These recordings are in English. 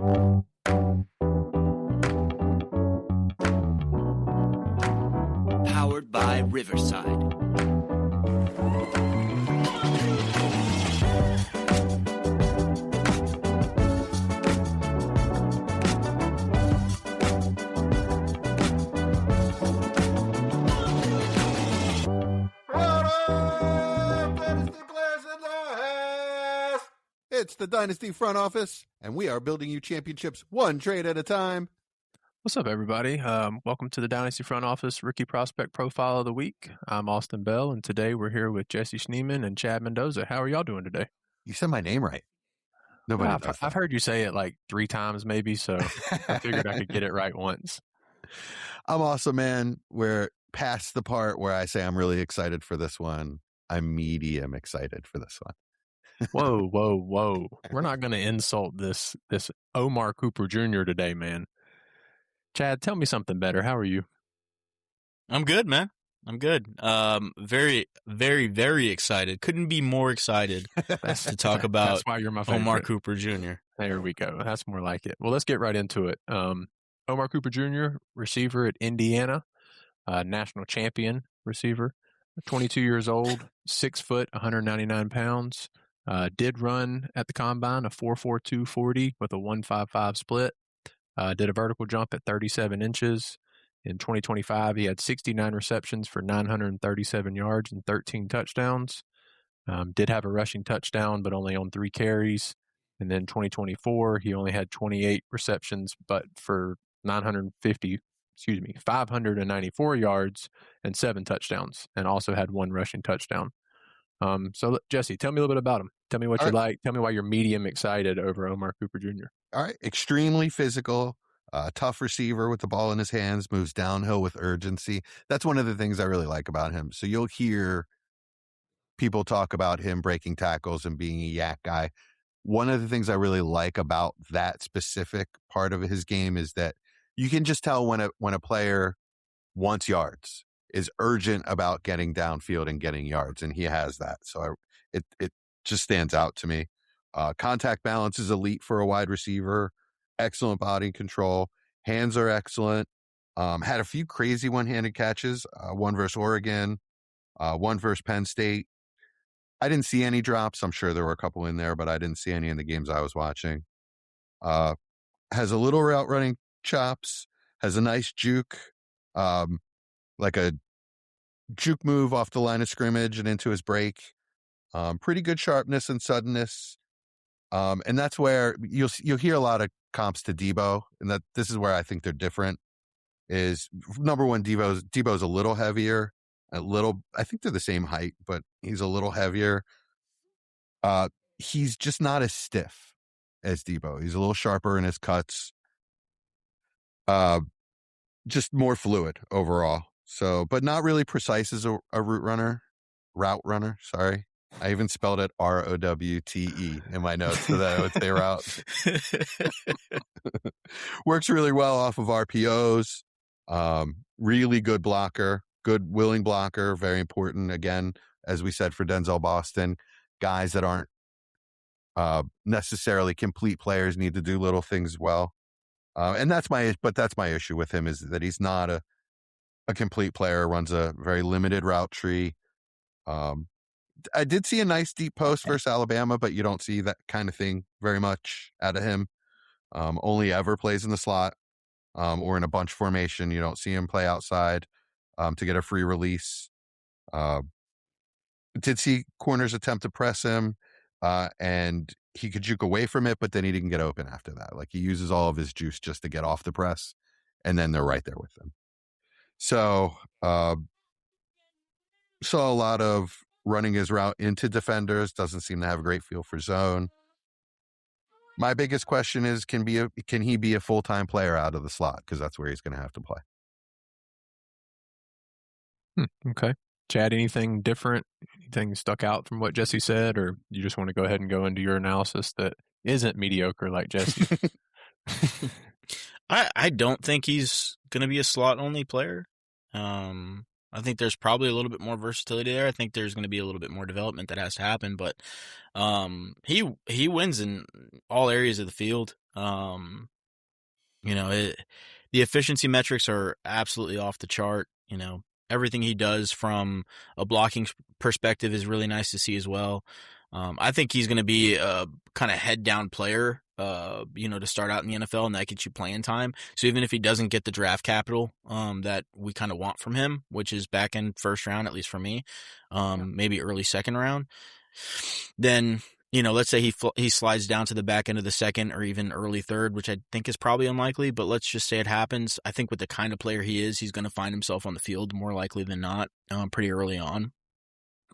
Powered by Riverside. It's the Dynasty front office, and we are building you championships one trade at a time. What's up, everybody? Welcome to the Dynasty front office Rookie Prospect Profile of the Week. I'm Austin Bell, and today we're here with Jesse Schneeman and Chad Mendoza. How are y'all doing today? You said my name right. Nobody does that. I've heard you say it like 3 times maybe, so I figured I could get it right once. I'm awesome, man. We're past the part where I say I'm really excited for this one. I'm medium excited for this one. Whoa. We're not going to insult this Omar Cooper Jr. today, man. Chad, tell me something better. How are you? I'm good, man. I'm good. Very, very, very excited. Couldn't be more excited to talk about That's why you're my favorite. Omar Cooper Jr. There we go. That's more like it. Well, let's get right into it. Omar Cooper Jr., receiver at Indiana, national champion receiver, 22 years old, 6 foot, 199 pounds. Did run at the combine a 4.42 40 with a 1.55 split. Did a vertical jump at 37 inches. In 2025, he had 69 receptions for 937 yards and 13 touchdowns. Did have a rushing touchdown, but only on 3 carries. And then 2024, he only had 28 receptions, but for 594 yards and 7 touchdowns, and also had 1 rushing touchdown. So Jesse, tell me a little bit about him. Tell me what you like. Tell me why you're medium excited over Omar Cooper Jr. All right. Extremely physical, tough receiver with the ball in his hands, moves downhill with urgency. That's one of the things I really like about him. So you'll hear people talk about him breaking tackles and being a yak guy. One of the things I really like about that specific part of his game is that you can just tell when a player wants yards, is urgent about getting downfield and getting yards, and he has that. So it just stands out to me. Contact balance is elite for a wide receiver. Excellent body control. Hands are excellent. Had a few crazy one-handed catches. One versus Oregon. One versus Penn State. I didn't see any drops. I'm sure there were a couple in there, but I didn't see any in the games I was watching. Has a little route running chops. Has a nice juke. Like a juke move off the line of scrimmage and into his break. Pretty good sharpness and suddenness. And that's where you'll hear a lot of comps to Debo, and that this is where I think they're different. Is number one, Debo's a little heavier, I think they're the same height, but he's a little heavier. He's just not as stiff as Debo. He's a little sharper in his cuts. Just more fluid overall. So, but not really precise as a route runner. Sorry. I even spelled it ROWTE in my notes so that I would say route. Works really well off of RPOs. Really good blocker, good willing blocker. Very important. Again, as we said for Denzel Boston, guys that aren't necessarily complete players need to do little things well. And that's my issue with him, is that he's not a complete player, runs a very limited route tree. I did see a nice deep post versus Alabama, but you don't see that kind of thing very much out of him. Only ever plays in the slot or in a bunch formation. You don't see him play outside to get a free release. Did see corners attempt to press him, and he could juke away from it, but then he didn't get open after that. Like, he uses all of his juice just to get off the press, and then they're right there with him. So saw a lot of running his route into defenders. Doesn't seem to have a great feel for zone. My biggest question is, can he be a full-time player out of the slot? Because that's where he's going to have to play. Okay. Chad, anything different? Anything stuck out from what Jesse said, or you just want to go ahead and go into your analysis that isn't mediocre like Jesse? I don't think he's going to be a slot-only player. I think there's probably a little bit more versatility there. I think there's going to be a little bit more development that has to happen, but he wins in all areas of the field. The efficiency metrics are absolutely off the chart. Everything he does from a blocking perspective is really nice to see as well. I think he's going to be a kind of head down player, to start out in the NFL, and that gets you playing time. So even if he doesn't get the draft capital that we kind of want from him, which is back in first round, at least for me, maybe early second round, then let's say he slides down to the back end of the second or even early third, which I think is probably unlikely, but let's just say it happens. I think with the kind of player he is, he's going to find himself on the field more likely than not pretty early on.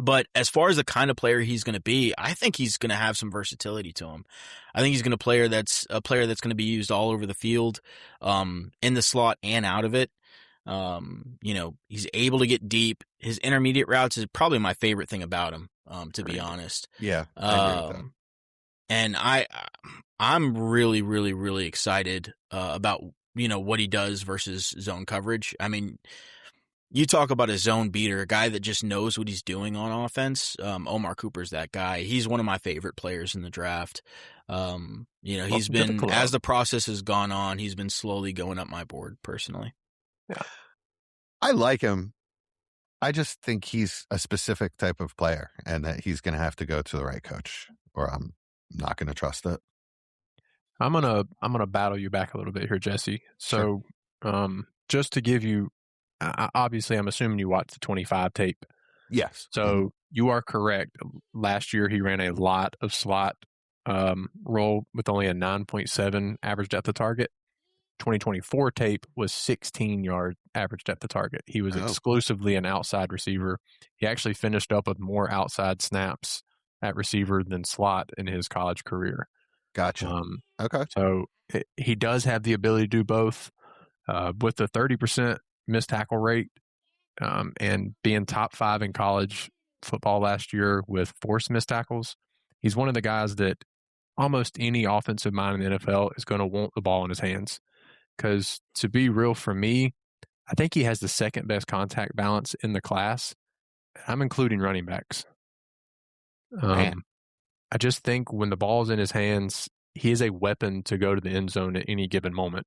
But as far as the kind of player he's going to be, I think he's going to have some versatility to him. I think he's going to player that's going to be used all over the field, in the slot and out of it. He's able to get deep. His intermediate routes is probably my favorite thing about him, to be honest. Yeah. I agree with that. And I'm really, really, really excited about, what he does versus zone coverage. I mean, you talk about a zone beater, a guy that just knows what he's doing on offense. Omar Cooper's that guy. He's one of my favorite players in the draft. He's been, as the process has gone on, he's been slowly going up my board personally. Yeah. I like him. I just think he's a specific type of player and that he's going to have to go to the right coach, or I'm not going to trust it. I'm gonna battle you back a little bit here, Jesse. So, just to give you, obviously, I'm assuming you watched the 25 tape. Yes. So you are correct. Last year, he ran a lot of slot roll with only a 9.7 average depth of target. 2024 tape was 16-yard average depth of target. He was exclusively an outside receiver. He actually finished up with more outside snaps at receiver than slot in his college career. Gotcha. Okay. So he does have the ability to do both. With the 30% missed tackle rate and being top 5 in college football last year with forced missed tackles, he's one of the guys that almost any offensive mind in the NFL is going to want the ball in his hands. Because to be real, for me, I think he has the second best contact balance in the class. I'm including running backs. I just think when the ball's in his hands, he is a weapon to go to the end zone at any given moment.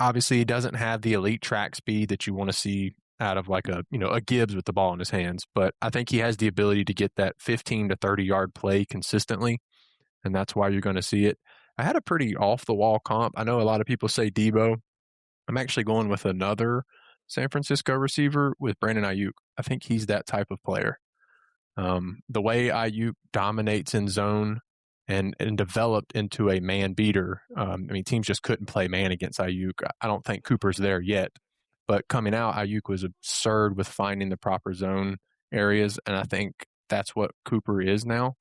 Obviously, he doesn't have the elite track speed that you want to see out of like a Gibbs with the ball in his hands, but I think he has the ability to get that 15 to 30-yard play consistently, and that's why you're going to see it. I had a pretty off-the-wall comp. I know a lot of people say Debo. I'm actually going with another San Francisco receiver with Brandon Ayuk. I think he's that type of player. The way Ayuk dominates in zone and developed into a man beater. Teams just couldn't play man against Ayuk. I don't think Cooper's there yet, but coming out, Ayuk was absurd with finding the proper zone areas, and I think that's what Cooper is now.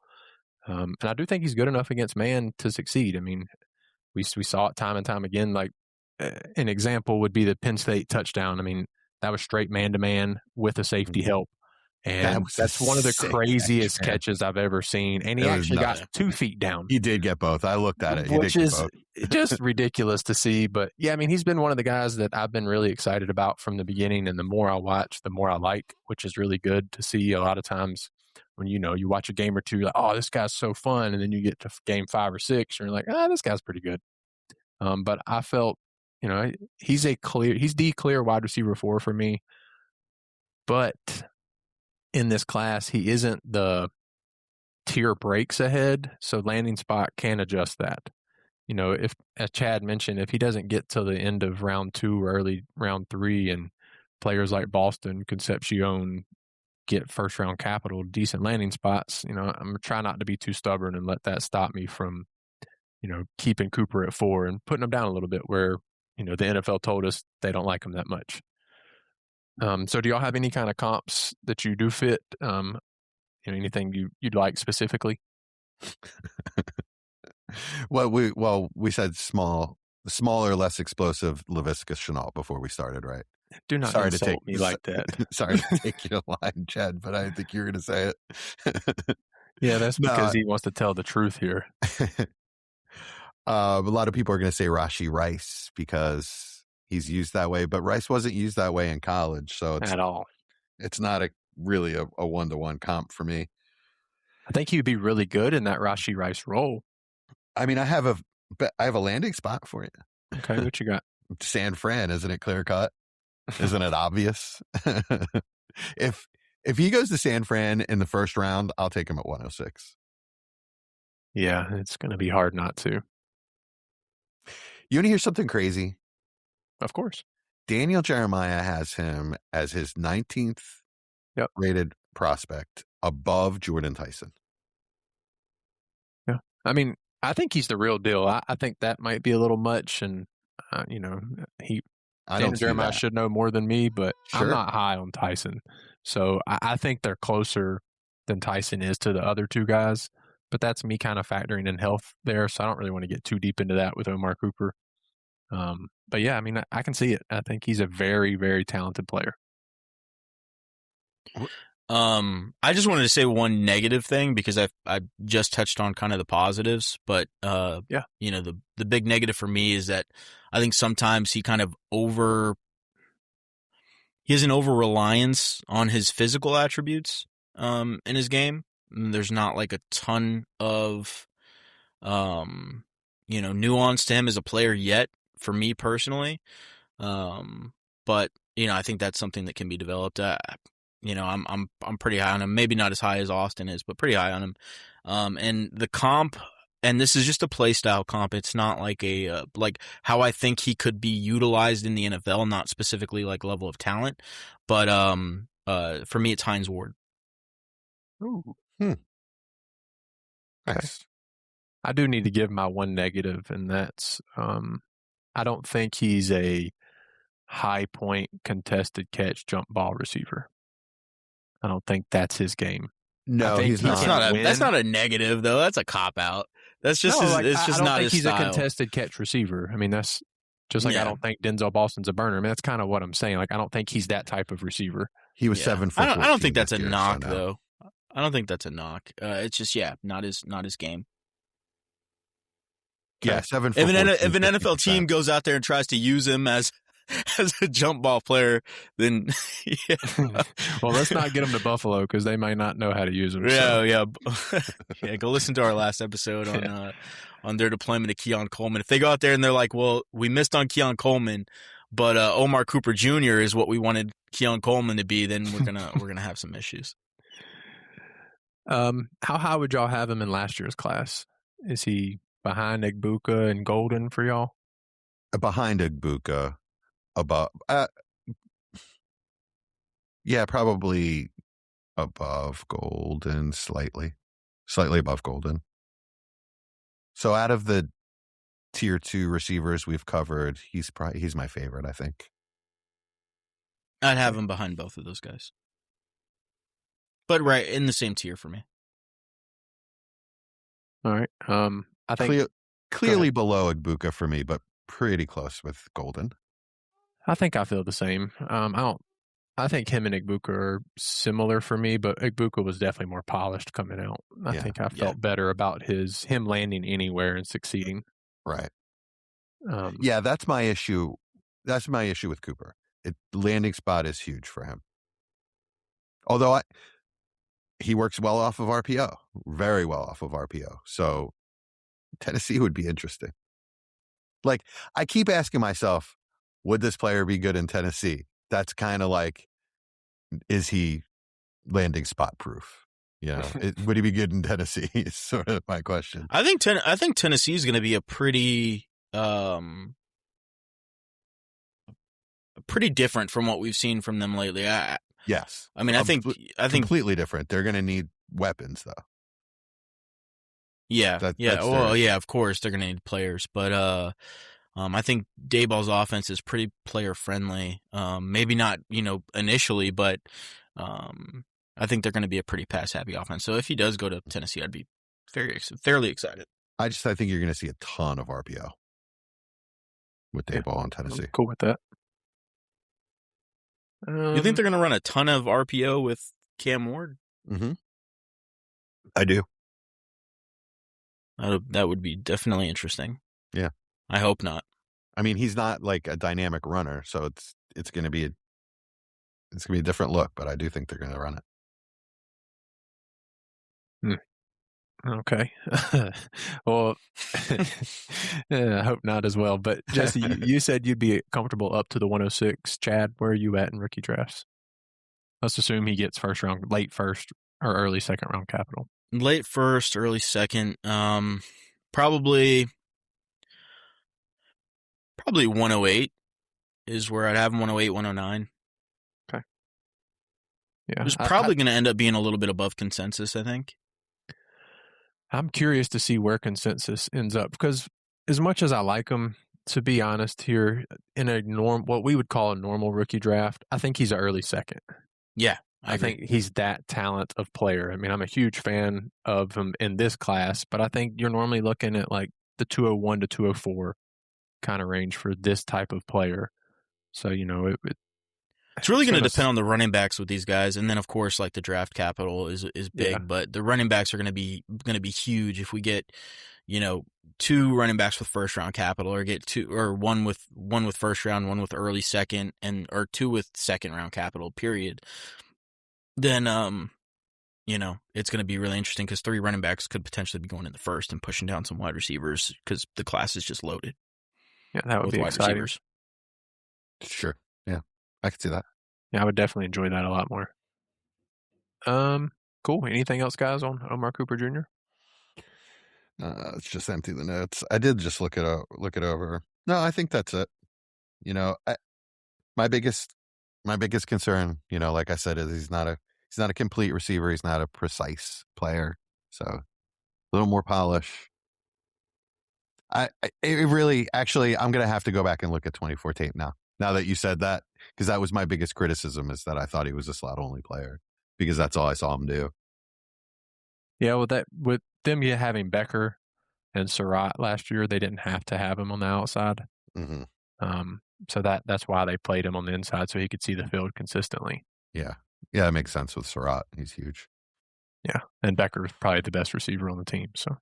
And I do think he's good enough against man to succeed. I mean, we saw it time and time again. Like an example would be the Penn State touchdown. I mean, that was straight man-to-man with a safety help. And that's one of the craziest catches I've ever seen. And he actually got 2 feet down. He did get both. I looked at it. Which is just ridiculous to see. But yeah, I mean, he's been one of the guys that I've been really excited about from the beginning. And the more I watch, the more I like, which is really good to see. A lot of times when, you watch a game or two, you're like, oh, this guy's so fun. And then you get to game 5 or 6 and you're like, this guy's pretty good. But I felt, he's the clear wide receiver 4 for me. But in this class, he isn't the tier breaks ahead, so landing spot can adjust that. If, as Chad mentioned, if he doesn't get to the end of round 2 or early round 3 and players like Boston, Concepcion get first round capital, decent landing spots, I'm trying not to be too stubborn and let that stop me from, keeping Cooper at 4 and putting him down a little bit where, the NFL told us they don't like him that much. So do y'all have any kind of comps that you do fit? Anything you'd like specifically? We said smaller, less explosive Laviska Shenault before we started, right? Do not insult me like that. Sorry to take your line, Chad, but I didn't think you were going to say it. Yeah, that's because he wants to tell the truth here. A lot of people are going to say Rashee Rice because he's used that way, but Rice wasn't used that way in college, so at all. It's not really a 1-to-1 comp for me. I think he would be really good in that Rashee Rice role. I mean, I have But I have a landing spot for you. Okay, what you got? San Fran, isn't it clear cut? Isn't it obvious? If he goes to San Fran in the first round, I'll take him at 106. Yeah, it's going to be hard not to. You want to hear something crazy? Of course. Daniel Jeremiah has him as his 19th rated prospect above Jordan Tyson. Yeah. I mean, I think he's the real deal. I think that might be a little much. And, Daniel Jeremiah should know more than me, but I'm not high on Tyson. So I think they're closer than Tyson is to the other two guys. But that's me kind of factoring in health there. So I don't really want to get too deep into that with Omar Cooper. But yeah, I mean, I can see it. I think he's a very, very talented player. I just wanted to say one negative thing because I just touched on kind of the positives, but the big negative for me is that I think sometimes he kind of he has an over reliance on his physical attributes in his game. There's not like a ton of nuance to him as a player yet for me personally. But I think that's something that can be developed. I'm pretty high on him. Maybe not as high as Austin is, but pretty high on him. And the comp, and this is just a play style comp. It's not like like how I think he could be utilized in the NFL, not specifically like level of talent, but for me it's Hines Ward. Ooh. Nice. I do need to give my one negative, and that's I don't think he's a high point contested catch jump ball receiver. I don't think that's his game. No, he's not. That's not a negative though. That's a cop out. That's just it's just not his style. I don't think he's a contested catch receiver. I mean, that's just like I don't think Denzel Boston's a burner. I mean, that's kind of what I'm saying. Like, I don't think he's that type of receiver. He was 7 foot. I don't think that's a knock though. I don't think that's a knock. It's just not his game. Yeah, 7 foot. If an NFL team goes out there and tries to use him as a jump ball player, then well, let's not get him to Buffalo because they might not know how to use him. Yeah. Go listen to our last episode on their deployment of Keon Coleman. If they go out there and they're like, "Well, we missed on Keon Coleman, but Omar Cooper Jr. is what we wanted Keon Coleman to be," then we're gonna have some issues. How high would y'all have him in last year's class? Is he behind Egbuka and Golden for y'all? Behind Egbuka, above. Yeah, probably above Golden, slightly above Golden. So out of the tier 2 receivers we've covered, he's my favorite, I think. I'd have him behind both of those guys. But right in the same tier for me. All right. I think clearly below Egbuka for me, but pretty close with Golden. I think I feel the same. I think him and Egbuka are similar for me, but Egbuka was definitely more polished coming out. I think I felt better about him landing anywhere and succeeding. Right. That's my issue. That's my issue with Cooper. Landing spot is huge for him. Although he works well off of RPO, very well off of RPO. So Tennessee would be interesting. Like, I keep asking myself, would this player be good in Tennessee? That's kind of like, is he landing spot proof? Would he be good in Tennessee? Is sort of my question. I think Tennessee is going to be a pretty different from what we've seen from them lately. Yes. I mean, I think completely different. They're going to need weapons, though. Yeah. Of course they're going to need players, but I think Dayball's offense is pretty player friendly. Maybe not, initially, but I think they're going to be a pretty pass happy offense. So if he does go to Tennessee, I'd be fairly excited. I think you're going to see a ton of RPO with Dayball in Tennessee. I'm cool with that. You think they're going to run a ton of RPO with Cam Ward? Mm-hmm. I do. That would be definitely interesting. Yeah. I hope not. I mean, he's not like a dynamic runner, so it's going to be a different look, but I do think they're going to run it. Okay. Well, Yeah, I hope not as well. But Jesse, you said you'd be comfortable up to the 106. Chad, where are you at in rookie drafts? Let's assume he gets late first or early second round capital. Late first, early second. Probably 108 is where I'd have him. 108, 109. Okay. Yeah, It's probably going to end up being a little bit above consensus, I think. I'm curious to see where consensus ends up, because as much as I like him, to be honest, here in what we would call a normal rookie draft, I think he's an early second. Yeah, I think he's that talent of player. I mean, I'm a huge fan of him in this class, but I think you're normally looking at like the 201 to 204 kind of range for this type of player. So, it's really going to depend on the running backs with these guys, and then of course, like the draft capital is big, but the running backs are going to be huge if we get, 2 running backs with first round capital, or get 2 or one with first round, one with early second, or 2 with second round capital. Period. Then it's going to be really interesting because 3 running backs could potentially be going in the first and pushing down some wide receivers because the class is just loaded. Yeah, that would be wide exciting. Receivers. Sure. Yeah, I could see that. Yeah, I would definitely enjoy that a lot more. Cool. Anything else, guys, on Omar Cooper Jr.? Let's just empty the notes. I did just look it over. No, I think that's it. My biggest concern, like I said, is he's not a complete receiver. He's not a precise player. So a little more polish. I'm going to have to go back and look at 24 tape now that you said that, because that was my biggest criticism, is that I thought he was a slot only player because that's all I saw him do. Yeah, with them having Becker and Surratt last year, they didn't have to have him on the outside. Mm-hmm. So that's why they played him on the inside, so he could see the field consistently. Yeah, it makes sense with Surratt. He's huge. Yeah, and Becker's probably the best receiver on the team. So,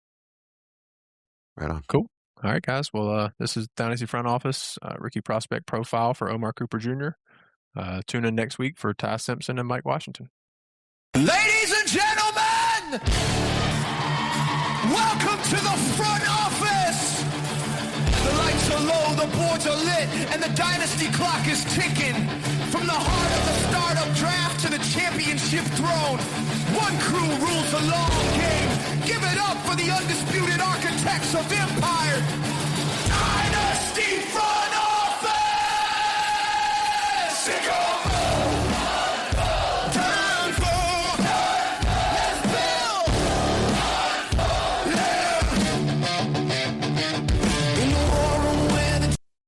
right on. Cool. All right, guys. Well, this is Dynasty Front Office rookie prospect profile for Omar Cooper Jr. Tune in next week for Ty Simpson and Mike Washington. Ladies and gentlemen, welcome to the front office. The lights are low, the boards are lit, and the dynasty clock is ticking. From the heart of the startup draft to the championship throne, one crew rules the long game. Give it up for the undisputed architects of empire.